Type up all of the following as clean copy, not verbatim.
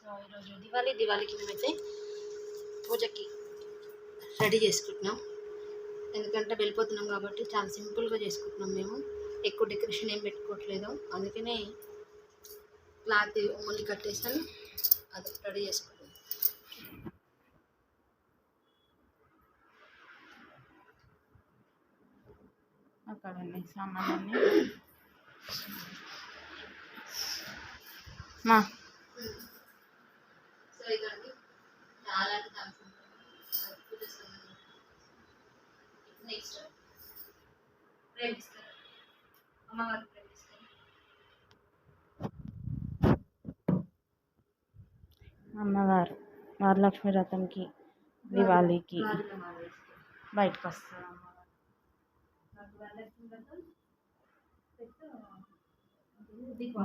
So ఈరోజు దివాళీకి మేమైతే పూజకి రెడీ చేసుకుంటున్నాం. ఎందుకంటే వెళ్ళిపోతున్నాం కాబట్టి చాలా సింపుల్గా చేసుకుంటున్నాం. మేము ఎక్కువ డెకరేషన్ ఏం పెట్టుకోవట్లేదు. అందుకనే క్లాత్ ఓన్లీ కట్టేసాను, అది రెడీ చేసుకుంటాం. అక్కడ సామాన్లన్నీ మా సో ఇదండి చాలా నెక్స్ట్ ప్రేమిస్తారు, అమ్మవారు ప్రేమిస్తారు. అమ్మవారు వరలక్ష్మి వ్రతంకి దివాళీకి బయటకు వస్తారు.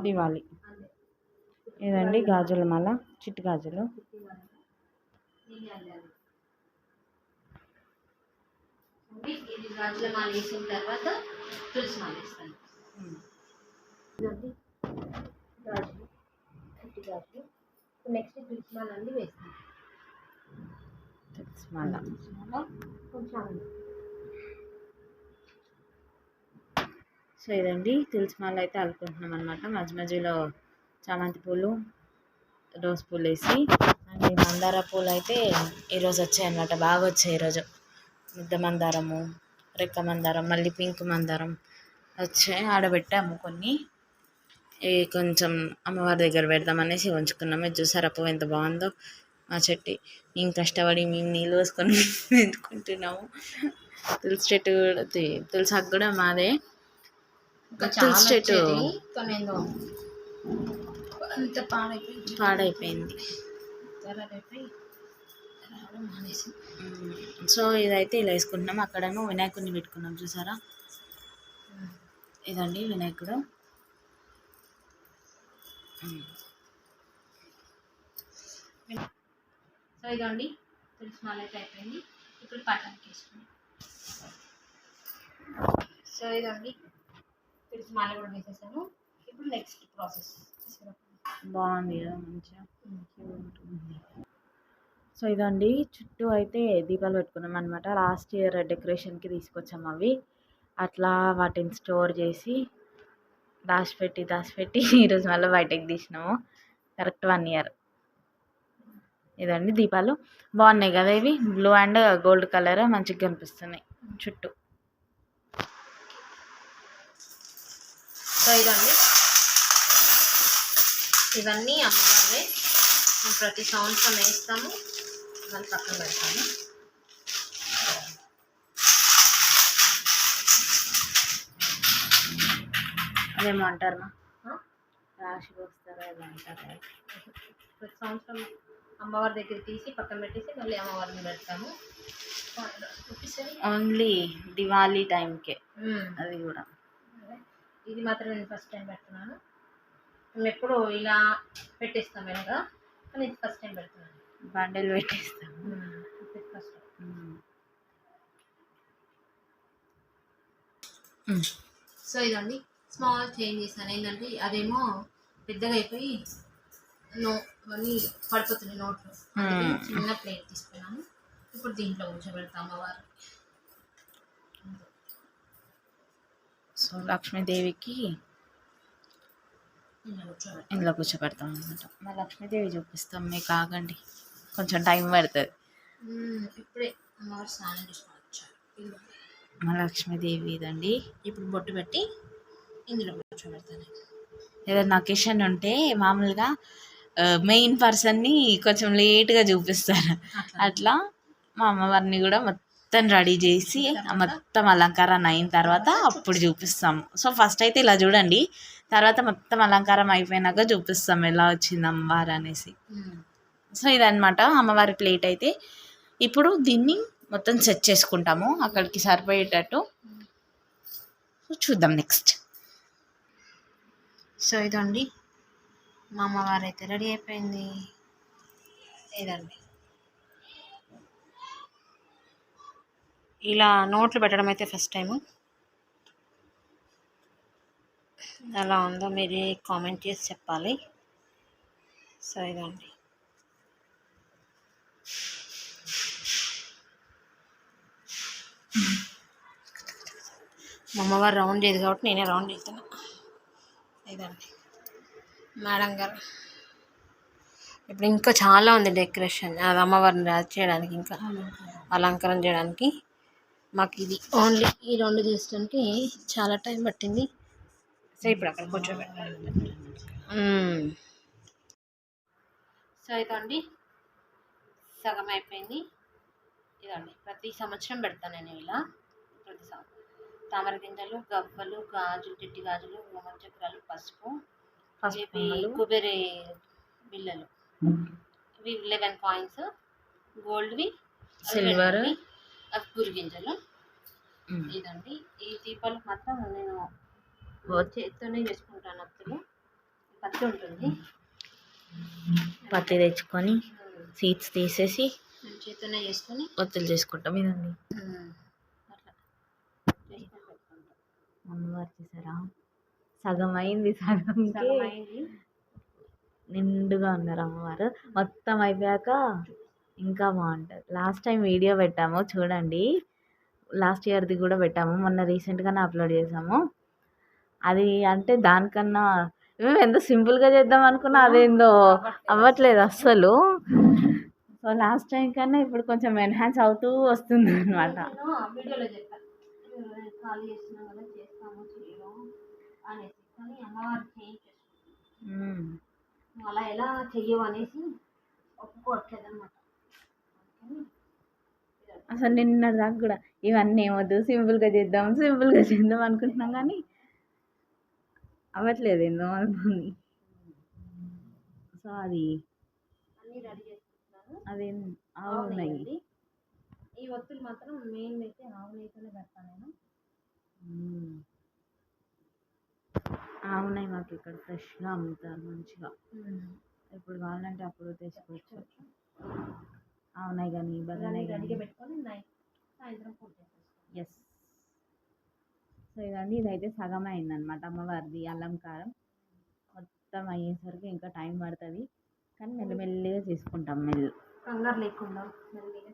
దివాళీ ఇదండి గాజుల మాల, చిట్టి గాజులు. ఇది గాజుల మాల వేసిన తర్వాత తులసి మాల వేస్తాను. గాజులు, చిట్టి గాజులు. నెక్స్ట్ తులసి మాల అన్నీ వేస్తాను. తులసి మాల కొంచెం. సో ఇదండి తులసి మాల అయితే అల్లుకుంటున్నాం అనమాట. మధ్య మధ్యలో చామంతి పూలు, రోజ్ పూలు వేసి, అండ్ ఈ మందార పూలు అయితే ఈరోజు వచ్చాయి అనమాట. బాగా వచ్చాయి ఈరోజు. ముద్ద మందారము, రెక్క మందారం, మళ్ళీ పింక్ మందారం వచ్చాయి. ఆడబెట్టాము కొన్ని. కొంచెం అమ్మవారి దగ్గర పెడదామనేసి ఉంచుకున్నాము. ఇది చూసారా పువ్వు ఎంత బాగుందో. మా చెట్టు మేము కష్టపడి మేము నీళ్ళు పోసుకొని పెంచుకుంటున్నాము. తులసి చెట్టు కూడా, తులసి ఆకు కూడా మాదే. తులసి చెట్టు అంత పాడైపోయింది. సో ఇదైతే ఇలా వేసుకుంటున్నాం. అక్కడను వినాయకుడిని పెట్టుకున్నాం చూసారా. ఇదండి వినాయకుడు. సో ఇదండి తులసి మాల అయితే అయిపోయింది. ఇప్పుడు పటానికి వేసుకున్నాం. సో ఇదండి తులసి మాల కూడా వేసేసాను. ఇప్పుడు నెక్స్ట్ ప్రాసెస్ బాగుంది కదా, మంచిగా. సో ఇదండి చుట్టూ అయితే దీపాలు పెట్టుకున్నాం అనమాట. లాస్ట్ ఇయర్ డెకరేషన్కి తీసుకొచ్చాము అవి. అట్లా వాటిని స్టోర్ చేసి దాచిపెట్టి ఈరోజు మళ్ళీ బయటకు తీసినాము. Correct 1 year. ఇదండి దీపాలు బాగున్నాయి కదా. ఇవి బ్లూ అండ్ గోల్డ్ కలర్ మంచిగా కనిపిస్తున్నాయి చుట్టూ. సో ఇదండి ఇవన్నీ అమ్మవారే. మేము ప్రతి సంవత్సరం వేస్తాము, మళ్ళీ పక్కన పెడతాము. అదేమో అంటారు రాశి వస్తారా అది అంటారు. ప్రతి సంవత్సరం అమ్మవారి దగ్గర తీసి పక్కన పెట్టేసి మళ్ళీ అమ్మవారిని పెడతాము. ఓన్లీ దివాళీ టైంకే అది కూడా. ఇది మాత్రం నేను ఫస్ట్ టైం పెడుతున్నాను. మేము ఎప్పుడు ఇలా పెట్టేస్తాం వెనక, కానీ ఇది ఫస్ట్ టైం పెడుతున్నాను. బండలు పెట్టేస్తాం ఫస్ట్. సో ఇదండి స్మాల్ చేంజ్ చేశాను. ఏంటంటే అదేమో పెద్దగా అయిపోయి అన్నీ పడిపోతున్నాయి నోట్లో. చిన్న ప్లేట్ తీసుకున్నాను. ఇప్పుడు దీంట్లో కూర్చోబెడతాం అమ్మవారు. సో లక్ష్మీదేవికి ఇంట్లో కూర్చోబెడతాం అనమాట. మా లక్ష్మీదేవి చూపిస్తాం, మీకు ఆగండి, కొంచెం టైం పడుతుంది. ఇప్పుడే అమ్మవారు స్నానం చేసుకొని వచ్చారు. మా లక్ష్మీదేవి ఇదండి. ఇప్పుడు బొట్టు పెట్టి ఇందులో కూర్చోబెడతాను. ఏదైనా అకేషన్ ఉంటే మామూలుగా మెయిన్ పర్సన్ని కొంచెం లేట్గా చూపిస్తారు. అట్లా మా అమ్మవారిని కూడా మొత్తం రెడీ చేసి మొత్తం అలంకారం అయిన తర్వాత అప్పుడు చూపిస్తాము. సో ఫస్ట్ అయితే ఇలా చూడండి, తర్వాత మొత్తం అలంకారం అయిపోయినాక చూపిస్తాం ఎలా వచ్చింది అమ్మవారు అనేసి. సో ఇదన్నమాట అమ్మవారి ప్లేట్ అయితే. ఇప్పుడు దీన్ని మొత్తం సెట్ చేసుకుంటాము అక్కడికి సరిపోయేటట్టు. సో చూద్దాం నెక్స్ట్. సో ఇదండి మా అమ్మవారు అయితే రెడీ అయిపోయింది. ఇదండి ఇలా నోట్లు పెట్టడం అయితే ఫస్ట్ టైము. ఎలా ఉందో మీరే కామెంట్ చేసి చెప్పాలి. సో ఇదండి. మా అమ్మవారు రౌండ్ చేయదు కాబట్టి నేనే రౌండ్ చేస్తాను. ఇదండి మేడం గారు. ఇప్పుడు ఇంకా చాలా ఉంది డెకరేషన్, అది అమ్మవారిని చేయడానికి, ఇంకా అలంకరణ చేయడానికి. మాకు ఇది ఓన్లీ ఈ 2 చేసడానికి చాలా టైం పట్టింది. సో ఇప్పుడు అక్కడ కూర్చోబెట్టాలి. సో ఇదండి సగం అయిపోయింది. ఇదండి ప్రతి సంవత్సరం పెడతాను నేను ఇలా. ప్రతి సంవత్సరం తామర గింజలు, గవ్వలు, గాజులు, చిట్టి గాజులు, చక్రాలు, పసుపు, కొబ్బరి బిళ్ళలు, ఇవి 11 కాయిన్స్, గోల్డ్వి, సిల్వర్, గురి గింజలు. ఇదండి ఈ దీపాలు మాత్రం నేను చేత్తోనే చేసుకుంటాను. అత్తులు పత్తి ఉంటుంది, పత్తి తెచ్చుకొని సీడ్స్ తీసేసి చేత్తోనే చేసుకొని ఒత్తులు చేసుకుంటాం. ఇదండి అమ్మవారు చూసారా, సగం అయింది, సగంకి నిండుగా ఉన్నారు అమ్మవారు. మొత్తం అయిపోయాక ఇంకా బాగుంటుంది. లాస్ట్ టైం వీడియో పెట్టాము చూడండి, లాస్ట్ ఇయర్ది కూడా పెట్టాము, మొన్న రీసెంట్గానే అప్లోడ్ చేసాము. అది అంటే దానికన్నా మేము ఎంత సింపుల్గా చేద్దాం అనుకున్నా అదేందో అవ్వట్లేదు అస్సలు. సో లాస్ట్ టైం కన్నా ఇప్పుడు కొంచెం ఎన్హాన్స్ అవుతూ వస్తుంది అనమాట. వీడియోలో చెప్పాను ఖాళీ చేస్తున్నాం కదా, చేస్తాము చేయము అనేసి, కానీ అమ్మవారు చేయించేసుకుంటాం. అలా ఎలా చెయ్యవు అనేసి ఒప్పుకోవట్లేదు అనమాట. అసలు నిన్న దాకా కూడా ఇవన్నీ ఏమొద్దు, సింపుల్గా చేద్దాం అనుకుంటున్నాం, కానీ అవ్వట్లేదు ఏందో అనుకుంది. సో అది అన్నీ రెడీ చేసుకుంటున్నాను. అదేం ఆవున్నాయి. ఈ ఒత్తులు మాత్రం మెయిన్ అయితే ఆవు నెయ్యితోనే పెడతాను నేను. ఆవున్నాయి మాకు ఇక్కడ ఫ్రెష్గా అమ్ముతారు మంచిగా. ఎప్పుడు కావాలంటే అప్పుడు తెచ్చుకోవచ్చు. ఆవున్నాయి కానీ బర్రెనాయి రెడీగా పెట్టుకొని సాయంత్రం పూజ చేస్తాను. ఎస్. సో ఇదండి, ఇదైతే సగం అయిందనమాట అమ్మవారిది అలంకారం. మొత్తం అయ్యేసరికి ఇంకా టైం పడుతుంది, కానీ మెల్లిమెల్లిగా చేసుకుంటాం. కంగారు లేకుండా మెల్లిగా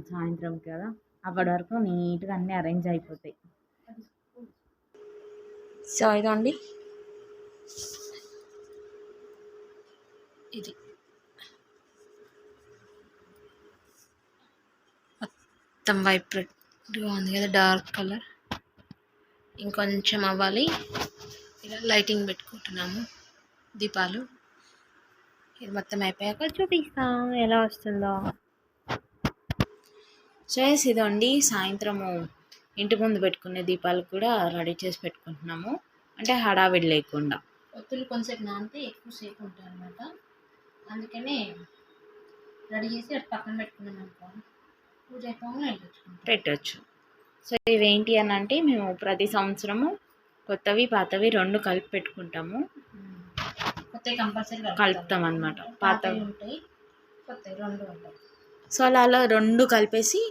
సాయంత్రం కదా, అప్పటి వరకు నీట్గా అన్నీ అరేంజ్ అయిపోతాయి. సో ఇదండి ఇది మొత్తం వైబ్రెంట్గా ఉంది కదా, డార్క్ కలర్. ఇంకొంచెం అవ్వాలి. ఇలా లైటింగ్ పెట్టుకుంటున్నాము దీపాలు. ఇది మొత్తం అయిపోయాక చూపిస్తాం ఎలా వస్తుందో. చేసి ఇదండి సాయంత్రము ఇంటి ముందు పెట్టుకునే దీపాలు కూడా రెడీ చేసి పెట్టుకుంటున్నాము, అంటే హడావిడి లేకుండా. ఒత్తులు కొంచెంసేపు నానితే ఎక్కువసేపు ఉంటాయి అన్నమాట, అందుకనే రెడీ చేసి అటు పక్కన పెట్టుకున్నాం అనుకో, పూజ అయిపోగానే పెట్టచ్చు. సో ఇవేంటి అని అంటే, మేము ప్రతి సంవత్సరము కొత్తవి పాతవి 2 కలిపి పెట్టుకుంటాము. కొత్తవి కంపల్సరీ కలుపుతాం అన్నమాట. పాతవి ఉంటాయి, కొత్తవి 2 ఉంటాయి. సో అలా 2 కలిపేసి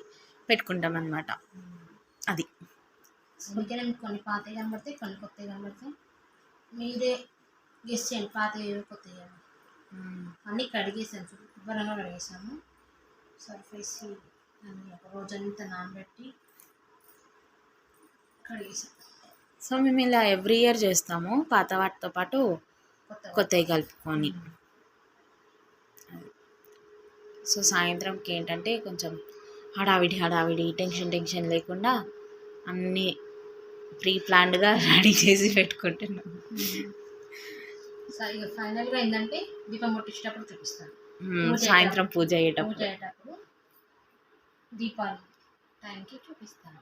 పెట్టుకుంటాం అన్నమాట. అది అందుకనే కొన్ని పాతవి కనబడతాయి, కొన్ని కొత్తవి కనబడతాయి. మీరే గెస్ చేయండి పాతవి కొత్తవి. అన్నీ కడిగేసాను, శుభ్రంగా కడిగేసాము. సర్ఫేసి అన్నీ ఒక రోజంతా నానబెట్టి కడిగేసాం. సో మేము ఇలా ఎవ్రీ ఇయర్ చేస్తాము, పాత వాటితో పాటు కొత్తవి కలుపుకొని. సో సాయంత్రంకి ఏంటంటే కొంచెం హడావిడి టెన్షన్ లేకుండా అన్నీ ప్రీ ప్లాన్డ్గా రెడీ చేసి పెట్టుకుంటున్నాం. ఇక ఫైనల్గా ఏంటంటే దీపం ముట్టించేటప్పుడు చూపిస్తాను. సాయంత్రం పూజ అయ్యేటప్పుడు దీపాలు టైంకి చూపిస్తాను.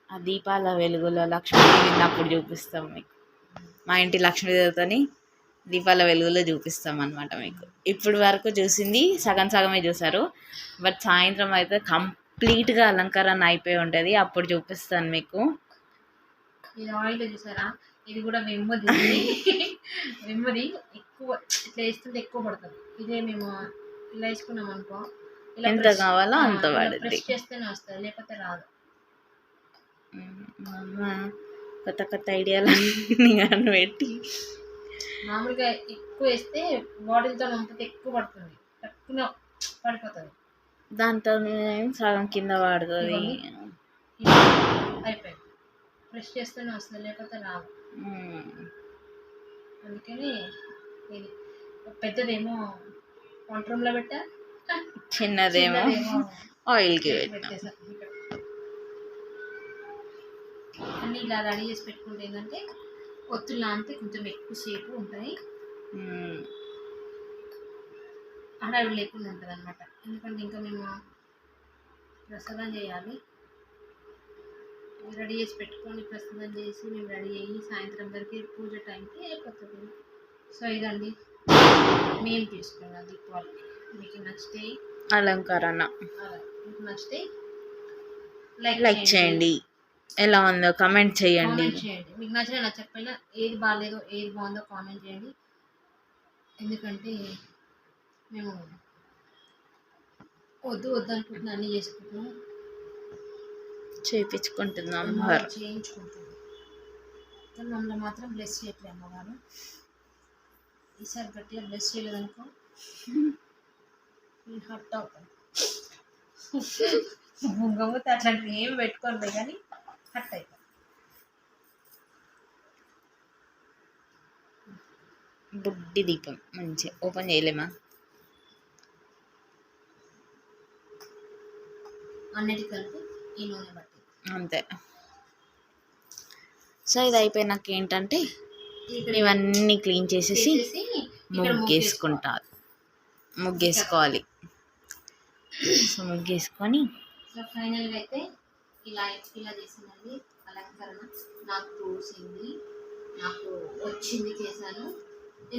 ఆ దీపాల వెలుగులో లక్ష్మీ విన్నప్పుడు చూపిస్తాం మీకు. మా ఇంటి లక్ష్మీదేవతని దీపాల వెలుగులో చూపిస్తాం అన్నమాట మీకు. ఇప్పుడు వరకు చూసింది సగమే చూసారు, బట్ సాయంత్రం అయితే కంప్లీట్గా అలంకరణ అయిపోయి ఉంటుంది, అప్పుడు చూపిస్తాను మీకు. ఇది ఆయిల్ చూసారా, ఇది కూడా వెమ్మది ఎక్కువ ఇట్లా వేస్తుంటే ఎక్కువ పడుతుంది. ఇదే మేము ఇలా వేసుకున్నాం అనుకో, ఎంత కావాలో అంత పడుతుంది. ప్రెస్ చేస్తేనే వస్తుంది, లేకపోతే రాదు. కొత్త ఐడియాలు పెట్టి మామూలుగా ఎక్కువ వేస్తే బాటిల్తో నింపితే ఎక్కువ పడుతుంది, తక్కువ పడిపోతుంది. దాంతో సగం కింద పడుతుంది. అయిపోయింది. ప్రెస్ చేస్తూనే వస్తుంది, లేకపోతే రావు. అందుకని ఇది పెద్దదేమో వంట రూమ్లో పెట్టా, చిన్నదేమో ఆయిల్కి పెట్టేసా. అన్నీ ఇలా రెడీ చేసి పెట్టుకుంటే ఏంటంటే ఒత్తులు అంటే కొంచెం ఎక్కువసేపు ఉంటాయి, హడావిడి లేకుండా ఉంటుంది అనమాట. ఎందుకంటే ఇంకా మేము ప్రసాదం చేయాలి, రెడీ చేసి పెట్టుకొని ప్రసాదం చేసి మేము రెడీ అయ్యి సాయంత్రం వరకు పూజ టైంకి అయిపోతుంది. సో ఇదండి మేము తీసుకున్నాం దీపావళికి. మీకు నచ్చితే అలంకరణ మీకు నచ్చితే లైక్ చేయండి, ఎలా ఉందో కామెంట్ చేయండి. మీకు నచ్చినా నచ్చకపోయినా ఏది బాగాలేదో ఏది బాగుందో కామెంట్ చేయండి. ఎందుకంటే మేము వద్దు అనుకుంటున్నాం, అన్నీ చేసుకుంటున్నాం, చేయించుకుంటున్నాం, చేయించుకుంటున్నాం. కానీ మమ్మల్ని మాత్రం బ్లెస్ చేయట్లేదు అమ్మగారు. ఈసారి గట్టిగా బ్లెస్ చేయలేదనుకో నేను హర్ట్ అవుతాను. గమ్మత అట్లాంటివి ఏమి పెట్టుకోండి కానీ హర్ట్ అవుతాను. బుడ్డి దీపం మంచిగా ఓపెన్ చేయలేమా? అన్నిటి కలిపి ఈ నూనె బట్టి అంతే. సో ఇది అయిపోయినాక ఏంటంటే ఇవన్నీ క్లీన్ చేసేసి ముగ్గేసుకోవాలి. సో ముగ్గేసుకొని సో ఫైనల్గా అయితే ఇలా చేసిందండి అలంకరణ. నాకు తోసింది, నాకు వచ్చింది చేశాను,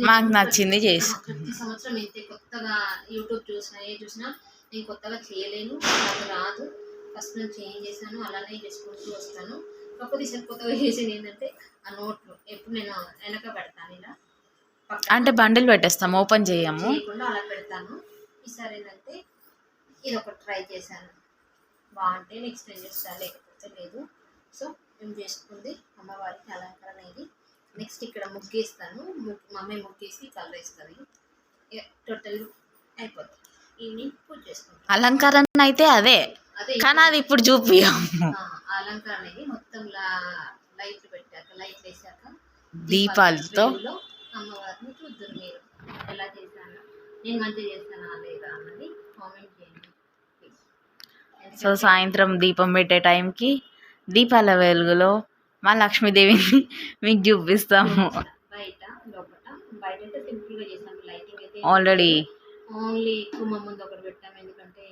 మాకు నచ్చింది చేసి. ప్రతి సంవత్సరం అయితే కొత్తగా యూట్యూబ్ చూసినా నేను కొత్తగా చేయలేను, నాకు రాదు. ఫస్ట్ నుంచి ఏం చేశాను అలానే చేసుకుంటూ వస్తాను. కాకపోతే ఈసారి కొత్తగా చేసేది ఏంటంటే ఆ నోట్లు ఎప్పుడు నేను వెనక పెడతాను, ఇలా అంటే బండిల్ పెట్టేస్తాము, ఓపెన్ చేయకుండా అలా పెడతాను. ఈసారి ఏంటంటే ఇది ఒకటి ట్రై చేశాను, బాగుంటే నెక్స్ట్ టైం చేస్తాను, లేకపోతే లేదు. సో మేము చేసుకుంది అమ్మవారికి అలంకరణ. ఇది నెక్స్ట్ ఇక్కడ ముగ్గేస్తాను, మా అమ్మాయి ముగ్గేసి కలర్ వేస్తుంది, టోటల్ అయిపోతుంది. ఈవినింగ్ పూజ చేసుకుంటాం. అలంకరణ అయితే అదే, కానీ అది ఇప్పుడు చూపియం. అలంకరణ అనేది మొత్తం లైట్లు పెట్టాక, లైట్లు వేసాక దీపాలతో అమ్మవారిని చూద్దరు. మీరు ఎలా చేశాను, నేను మంచిగా చేస్తానా లేదా అన్నది కామెంట్ చేయండి. సో సాయంత్రం దీపం పెట్టే టైంకి దీపాల వెలుగులో మా లక్ష్మీదేవిని మీకు చూపిస్తాము. బయట అయితే సింపుల్గా చేసాము. లైటింగ్ అయితే ఓన్లీ కుమ్మ ముందు ఒకటి పెట్టాము, ఎందుకంటే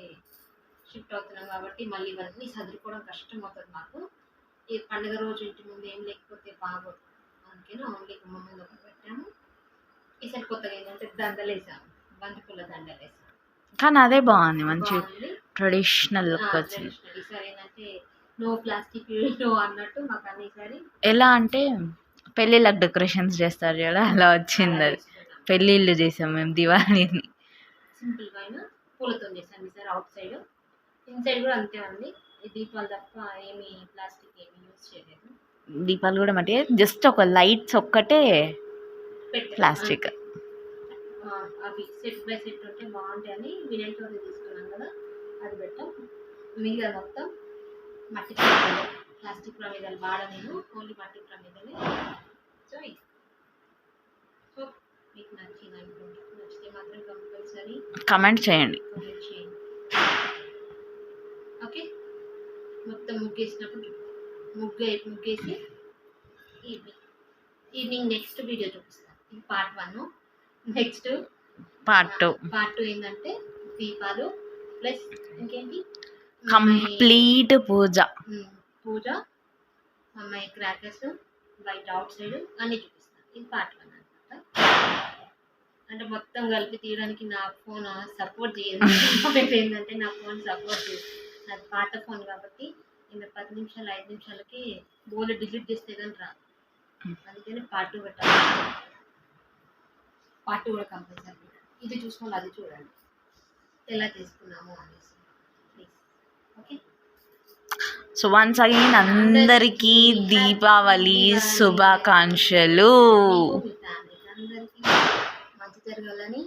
షిఫ్ట్ అవుతున్నాం కాబట్టి మళ్ళీ ఇవన్నీ సదురుకోవడం కష్టం అవుతుంది మాకు. ఈ పండుగ రోజు ఇంటి ముందు ఏం లేకపోతే బాగోదు, అందుకని ఓన్లీ కుమ్మ ముందు ఒకటి పెట్టాము. ఈసారి కొత్తగా ఏంటంటే దండలు వేసాము, బంతిపూల దండలు వేసాము, కానీ అదే బాగుంది, మంచి ట్రెడిషనల్ లుక్ వచ్చింది. ఈసారి ఏంటంటే నో ప్లాస్టిక్ నో అన్నట్టు మాకు అన్ని ఈసారి ఎలా అంటే పెళ్ళిళ్ళకి డెకరేషన్స్ చేస్తారు కదా, అలా వచ్చింది. అది పెళ్ళిళ్ళు చేసాం మేము దివాళీని, సింపుల్గా అయినా పూలతో చేసాం ఈసారి. అవుట్ సైడ్ ఇన్సైడ్ కూడా అంతే ఉంది. ఈ దీపాలు తప్ప ఏమి ప్లాస్టిక్ ఏమి యూజ్ చేయలేదు. దీపాలు కూడా మట్టి జస్ట్ ఒక లైట్స్ ఒక్కటే ప్లాస్టిక్. అవి సెట్ బై సెట్ ఉంటే బాగుంటాయని వినాయక తీసుకున్నాం కదా, అది పెట్టాం. మిగతా మొత్తం మట్టి ప్రమిదలు, ప్లాస్టిక్ ప్రమిదలు వాడలేను, ఓన్లీ మట్టి ప్రమిదలే. సో మీకు నచ్చింది అనుకుంటా, నచ్చితే మాత్రం కంపల్సరీ కామెంట్ చేయండి. ఓకే, మొత్తం ముగ్గేసినప్పుడు ముగ్గేసి ఈవినింగ్ నెక్స్ట్ వీడియో చూపిస్తాను. ఇది పార్ట్ 1. నెక్స్ట్ పార్ట్ 2 ఏంటంటే దీపాలు ప్లస్ ఇంకేంటి కంప్లీట్ పూజ, అమ్మాయి క్రాకర్స్ బయట అవుట్ సైడ్ అన్నీ చూపిస్తాను. ఇది పార్ట్ 1 అనమాట. అంటే మొత్తం కలిపి తీయడానికి నా ఫోన్ సపోర్ట్ చేయదు. ఏంటంటే నా ఫోన్ సపోర్ట్ చేయదు, అది పాత ఫోన్ కాబట్టి ఇంకా 10 నిమిషాలు 5 నిమిషాలకి బోర్డు డిలీట్ చేస్తే కానీ రాదు. అందుకని పార్ట్ 2 పెట్టాలి. పార్ట్ 2 కూడా కంపల్సరీ. ఇది చూసుకోవాలి, అది చూడండి ఎలా చేసుకున్నాము అనేసి please. Okay, so once again అందరికీ దీపావళి శుభాకాంక్షలు. అందరికీ మంచి జరగాలని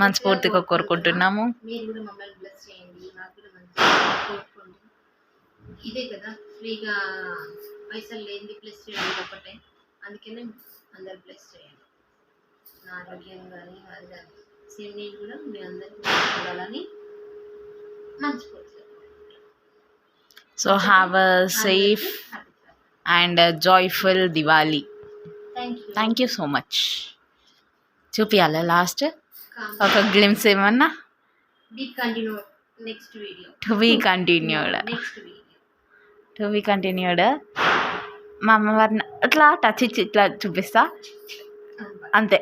మనస్ఫూర్తిగా కోరుకుంటున్నాము. మీరు కూడా మమ్మల్ని బ్లెస్ చేయండి, నాకు కూడా మంచి కోరుకోండి. ఇదే కదా ఫ్రీగా పైసలు లేనిది ప్లస్ చేయడం ఒకటే, అందుకనే అందరు ప్లస్ చేయండి. నా ఆరోగ్యం కానీ అది కానీ సేమ్ నేను కూడా మీ అందరికీ చూడాలని మంచిపోతుంది. So have a safe and joyful Diwali. Thank you so much. చూపియాలా లాస్ట్ ఒక గ్లిమ్స్ ఏమన్నా? Next video to be continued. మా అమ్మవారిని అట్లా టచ్ ఇచ్చి ఇట్లా చూపిస్తా అంతే.